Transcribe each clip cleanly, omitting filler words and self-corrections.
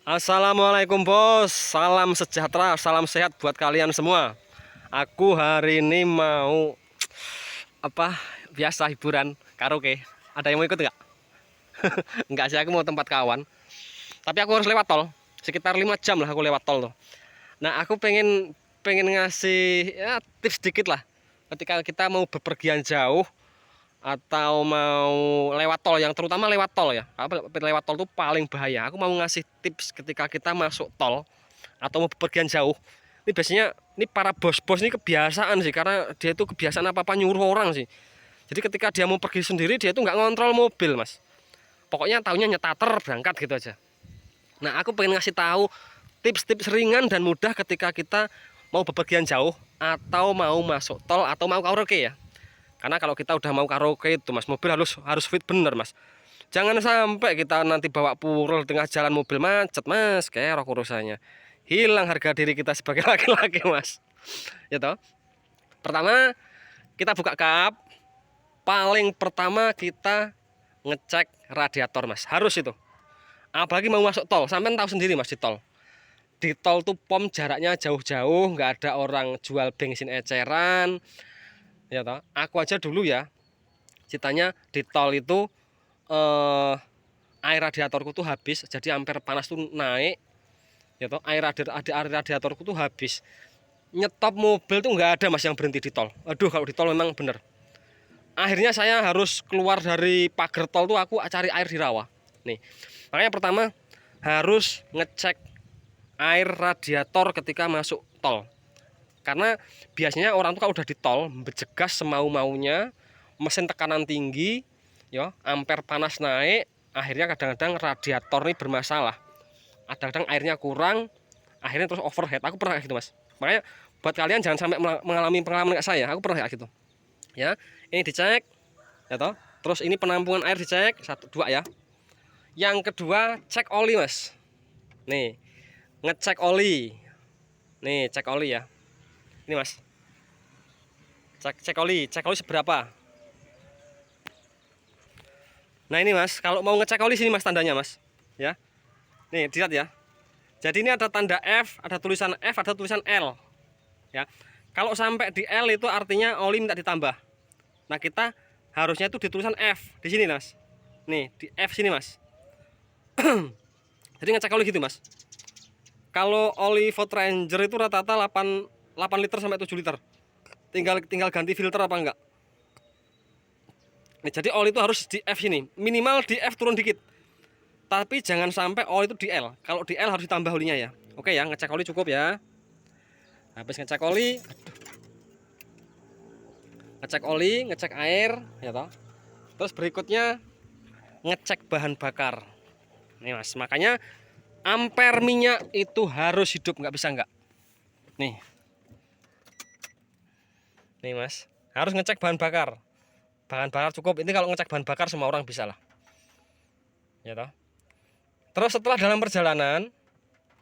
Assalamualaikum bos, salam sejahtera, salam sehat buat kalian semua. Aku hari ini mau apa biasa hiburan karaoke. Ada yang mau ikut nggak? Nggak sih, aku mau tempat kawan. Tapi aku harus lewat tol, sekitar 5 jam lah aku lewat tol tuh. Nah aku pengen pengen ngasih ya, tips sedikit lah. Ketika kita mau bepergian jauh atau mau lewat tol, yang terutama lewat tol ya. Lewat tol tuh paling bahaya. Aku mau ngasih tips ketika kita masuk tol atau mau bepergian jauh. Ini biasanya ini para bos-bos ini kebiasaan sih, karena dia itu kebiasaan apa-apa nyuruh orang sih. Jadi ketika dia mau pergi sendiri, dia itu nggak ngontrol mobil mas. Pokoknya taunya nyetater berangkat gitu aja. Nah aku pengen ngasih tahu tips-tips ringan dan mudah ketika kita mau bepergian jauh atau mau masuk tol atau mau karaoke ya. Karena kalau kita udah mau karaoke itu mas, mobil harus fit bener mas. Jangan sampai kita nanti bawa purul tengah jalan, mobil macet mas, kerok urusannya. Hilang harga diri kita sebagai laki-laki mas. Ya toh. Pertama kita buka kap. Paling pertama kita ngecek radiator mas. Harus itu. Apalagi mau masuk tol. Sampai tahu sendiri mas, di tol. Di tol tuh pom jaraknya jauh-jauh, nggak ada orang jual bensin eceran. Ya toh. Aku aja dulu ya, ceritanya di tol itu eh, air radiatorku tuh habis, jadi ampere panas tuh naik. Ya toh, air radiatorku tuh habis. Nyetop mobil tuh nggak ada mas yang berhenti di tol. Aduh, kalau di tol memang bener. Akhirnya saya harus keluar dari pagar tol tuh, aku cari air di rawa. Nih, makanya pertama harus ngecek air radiator ketika masuk tol. Karena biasanya orang tuh kalau udah di tol berjegas semau-maunya, mesin tekanan tinggi, ya, ampere panas naik, akhirnya kadang-kadang radiator ini bermasalah. Kadang-kadang airnya kurang, akhirnya terus overheat. Aku pernah kayak gitu mas. Makanya buat kalian jangan sampai mengalami pengalaman kayak saya. Aku pernah kayak gitu. Ya, ini dicek, ya toh. Terus ini penampungan air dicek, satu dua ya. Yang kedua cek oli mas. Nih, ngecek oli. Nih cek oli ya. Ini mas. Cek oli seberapa? Nah ini mas, kalau mau ngecek oli sini mas tandanya mas. Ya, nih dilihat ya. Jadi ini ada tanda F, ada tulisan F, ada tulisan L. Ya, kalau sampai di L itu artinya oli minta ditambah. Nah kita harusnya itu di tulisan F di sini mas. Nih di F sini mas. Jadi ngecek oli gitu mas. Kalau oli Ford Ranger itu rata-rata 8 liter sampai 7 liter. Tinggal ganti filter apa enggak. Nih, jadi oli itu harus di F sini. Minimal di F turun dikit. Tapi jangan sampai oli itu di L. Kalau di L harus ditambah olinya ya. Oke ya, ngecek oli cukup ya. Habis ngecek oli, ngecek air, ya toh. Terus berikutnya ngecek bahan bakar. Nih mas, makanya ampere minyak itu harus hidup, nggak bisa nggak. Nih, nih mas, harus ngecek bahan bakar. Bahan bakar cukup. Ini kalau ngecek bahan bakar semua orang bisa lah. Ya toh. Terus setelah dalam perjalanan,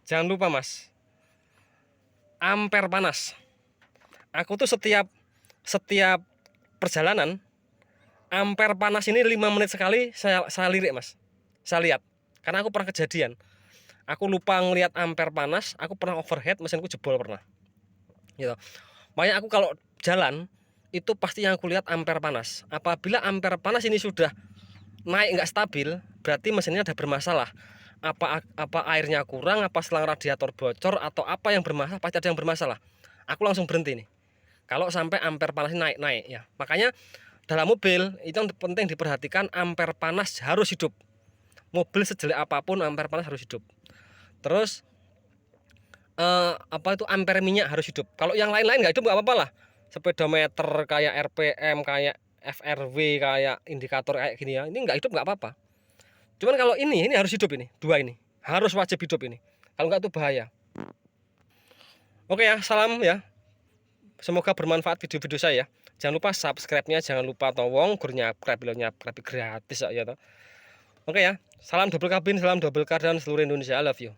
jangan lupa mas, ampere panas. Aku tuh setiap perjalanan ampere panas ini 5 menit sekali saya lirik mas. Saya lihat. Karena aku pernah kejadian. Aku lupa ngelihat ampere panas, aku pernah overheat, mesinku jebol pernah. Gitu. Makanya aku kalau jalan itu pasti yang aku lihat ampere panas. Apabila ampere panas ini sudah naik nggak stabil, berarti mesinnya ada bermasalah. Apa airnya kurang, apa selang radiator bocor, atau apa yang bermasalah, pasti ada yang bermasalah. Aku langsung berhenti nih. Kalau sampai ampere panas naik ya. Makanya dalam mobil itu yang penting diperhatikan, ampere panas harus hidup. Mobil sejelek apapun ampere panas harus hidup. Terus apa itu ampere minyak harus hidup. Kalau yang lain-lain nggak hidup nggak apa-apa lah. Speedometer kayak RPM, kayak FRW, kayak indikator kayak gini ya, ini nggak hidup nggak apa-apa. Cuman kalau ini harus hidup, ini dua ini harus wajib hidup ini. Kalau nggak itu bahaya. Oke ya, salam ya. Semoga bermanfaat video-video saya. Jangan lupa subscribe-nya, jangan lupa towong gurnya subscribe gratis ya toh. Oke ya, salam double kabin, salam double car dan seluruh Indonesia. I love you.